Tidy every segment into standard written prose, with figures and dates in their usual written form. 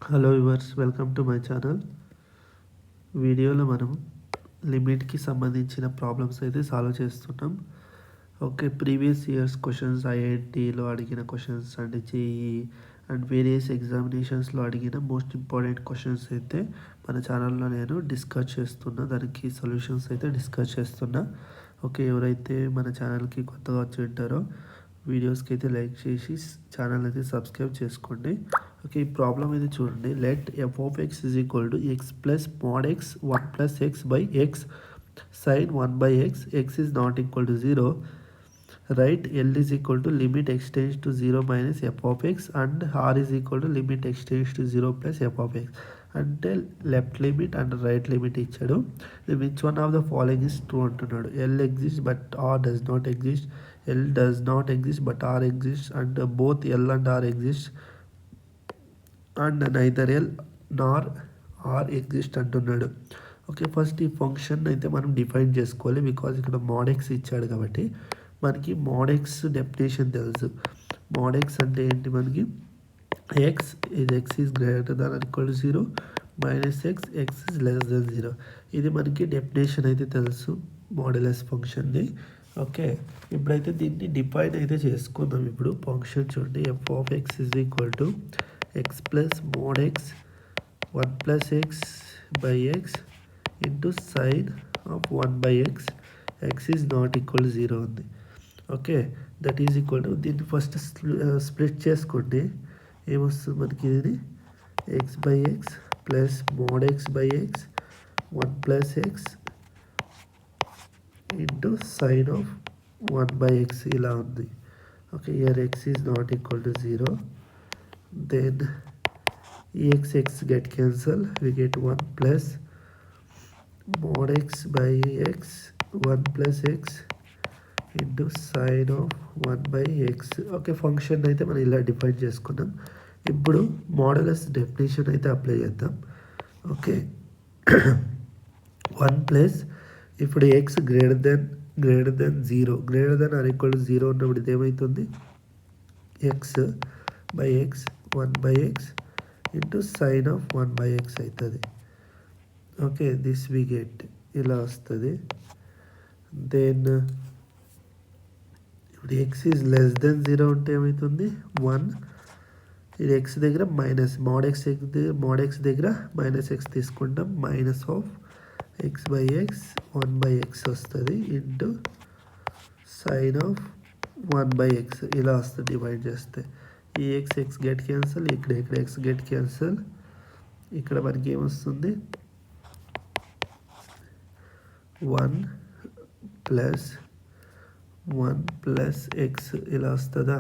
Hello viewers, welcome to my channel. వీడియోలో మనం లిమిట్కి సంబంధించిన ప్రాబ్లమ్స్ అయితే సాల్వ్ చేస్తున్నాం. ఓకే, ప్రీవియస్ ఇయర్స్ క్వశ్చన్స్, ఐఐటీలో అడిగిన questions and JEE and various ఎగ్జామినేషన్స్లో అడిగిన మోస్ట్ ఇంపార్టెంట్ క్వశ్చన్స్ అయితే మన ఛానల్లో నేను డిస్కస్ చేస్తున్నా. దానికి సొల్యూషన్స్ అయితే డిస్కస్ చేస్తున్నా. ఓకే, ఎవరైతే మన ఛానల్కి కొత్తగా వచ్చి ఉంటారో వీడియోస్కి అయితే లైక్ చేసి ఛానల్ అయితే సబ్స్క్రైబ్ చేసుకోండి. ఓకే, ఈ ప్రాబ్లం అయితే చూడండి. Let f of X is equal to x plus mod x 1 plus x by x sine 1 by X. X is not equal to 0. Right L is equal to limit x tends to 0 minus f of x and R is equal to limit x tends to 0 plus f of x. అంటే left limit and right limit ఇచ్చాడు. Which one of the following is true అంటున్నాడు. L exist but R does not exist, L does not exist but R exist, and both L and R exist and neither L nor R exist అంటున్నాడు. Okay, first ఈ function అయితే మనం define చేసుకోవాలి. Because ఇక్కడ mode X ఇచ్చాడు కాబట్టి మనకి mode X definition తెలుసు. మోడ్ ఎక్స్ అంటే ఏంటి? మనకి X is greater than or equal to 0 minus X is less than 0. ఇది మనకి డెఫినేషన్ అయితే తెలుసు మోడ్యులస్ ఫంక్షన్ని. ఓకే, ఇప్పుడైతే దీన్ని డిఫైన్ అయితే చేసుకుందాం. ఇప్పుడు ఫంక్షన్ చూడండి. F of X is equal to x plus mod x 1 plus x by X into sine of 1 by X. X is not equal to 0 ఉంది. Okay, that is equal to దీన్ని first split చేసుకోండి. ఏమొస్తుంది మనకి? ఇది X by X plus mod X by X 1 plus X into sine of 1 by X ఇలా ఉంది. Okay, year X is not equal to 0. Then ఈ X get cancel, we get 1 plus mod X by X 1 plus X into sine of 1 by X. Okay, function అయితే మనం ఇలా define చేసుకున్నాం. ఇప్పుడు modulus definition అయితే apply చేద్దాం. Okay, 1 plus ఇప్పుడు X greater than 0, greater than or equal to 0 ఉన్నప్పుడు ఇది ఏమవుతుంది? X by X 1 by X into sine of 1 by X అవుతుంది. ఓకే, దిస్ వి గెట్ ఇలా వస్తుంది. దెన్ ఇప్పుడు ఎక్స్ ఈజ్ లెస్ దెన్ 0 ఉంటే ఏమవుతుంది? 1. ఇది ఎక్స్ దగ్గర మైనస్ మోడ్ ఎక్స్ దగ్గర మైనస్ ఎక్స్ తీసుకుంటాం. Minus of X by X 1 by X వస్తుంది into sine of 1 by X ఇలా వస్తుంది డివైడ్ చేస్తే. ఈ ఎక్స్ గెట్ క్యాన్సల్, ఇక్కడ ఎక్స్ గెట్ క్యాన్సల్. ఇక్కడ మనకి ఏమొస్తుంది? 1 ప్లస్ ఎక్స్ ఇలా వస్తుందా?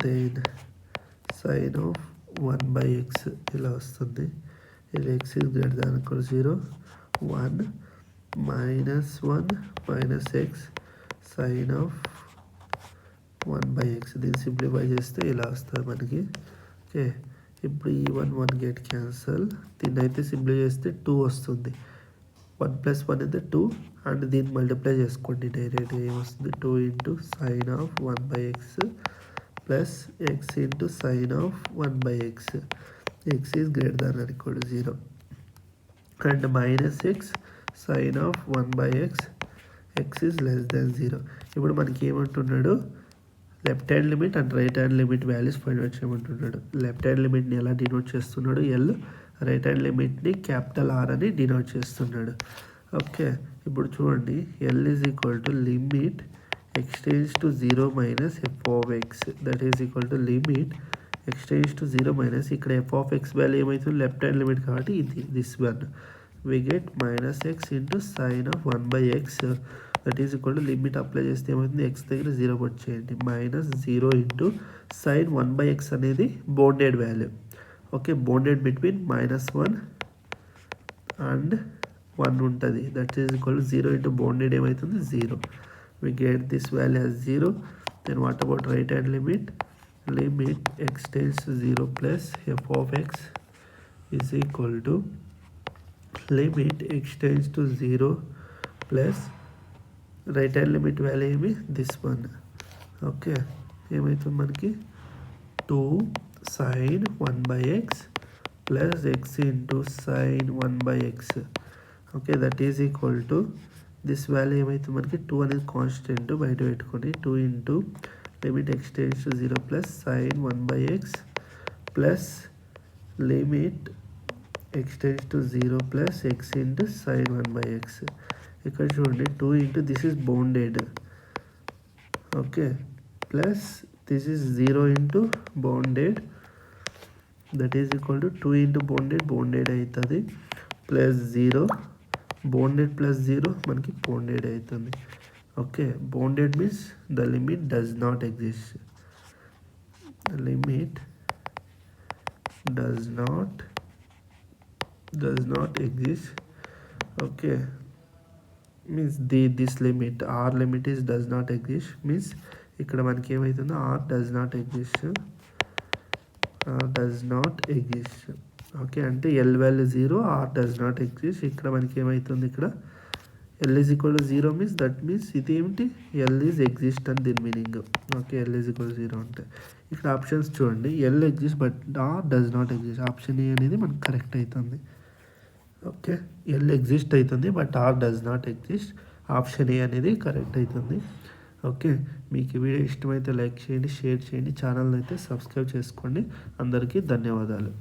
Then sine of 1 by X ఇలా వస్తుంది. ఇది X is greater than equal 0. 1 minus X sine of 1 by X. దీన్ని సింప్లిఫై చేస్తే ఇలా వస్తుంది మనకి. ఓకే, ఇప్పుడు ఈ 1 గెట్ క్యాన్సల్. దీన్ని అయితే సింప్లిఫై చేస్తే 2 వస్తుంది. 1 ప్లస్ 1 అయితే 2 అండ్ దీన్ని మల్టిప్లై చేసుకోండి. డైరెక్ట్గా ఏమొస్తుంది? 2 into sine of 1 by X plus X into sine of 1 by X. X is greater than or equal to 0 and minus X sine of 1 by X. X is less than 0. ఇప్పుడు మనకి ఏమంటున్నాడు? Left hand limit and right hand limit values find out చేయమంటున్నాడు. Left hand లిమిట్ని ఎలా denote చేస్తున్నాడు? L. Right hand లిమిట్ని capital R అని denote చేస్తున్నాడు. ఓకే, ఇప్పుడు చూడండి. L is equal to limit X tends to 0 minus f of x. That is equal to limit X tends to 0 minus ఇక్కడ f of x value ఏమవుతుంది? Left hand limit కాబట్టి ఇది this one. We get minus x into sine of 1 by x. That is equal to limit apply చేస్తే ఏమవుతుంది? X దగ్గర 0 కొట్ చేయండి. Minus 0 into sine 1 by x అనేది bounded value. Okay, bounded between -1 and 1 ఉంటుంది. That is equal to 0 into bounded ఏమవుతుంది? 0. We get this value as 0. Then what about right hand limit? Limit X tends to 0 plus F of X is equal to limit X tends to 0 plus right hand limit value ఏమి? This one. Okay, ఏమవుతుంది మనకి? 2 sin 1 by x plus x into sin 1 by x. Okay, that is equal to this value ఏమైతే మనకి 2 అనేది constant బయట పెట్టుకొని 2 into limit x tends to 0 plus sin 1 by x plus limit x tends to 0 plus x into sin 1 by x. ఇక్కడ చూడండి 2 into this is bounded. Okay, plus this is 0 into bounded, that is equal to 2 into bounded అవుతుంది plus 0 bounded plus 0 మనకి bounded అవుతుంది. Okay, bounded means the limit does not exist. The limit does not exist. Okay, means this limit r limit is does not exist means ఇక్కడ మనకి ఏమవుతుందో r does not exist. Okay, అంటే L value 0, r does not exist. ఇక్కడ మనకి ఏమవుతుంది, ఇక్కడ l is equal to 0 means that means ఇది ఏమిటి, l is exist అని దీని meaning. Okay, l is equal to 0 అంటే ఇక్కడ ఆప్షన్స్ చూడండి, l exist but r does not exist. Option A అనేది మనకు కరెక్ట్ అవుతుంది. ఓకే, l ఎగ్జిస్ట్ అవుతుంది but r does not exist. Option A అనేది కరెక్ట్ అవుతుంది. ఓకే, మీకు ఈ వీడియో ఇష్టమైతే లైక్ చేయండి, షేర్ చేయండి, ఛానల్ అయితే సబ్స్క్రైబ్ చేసుకోండి. అందరికీ ధన్యవాదాలు.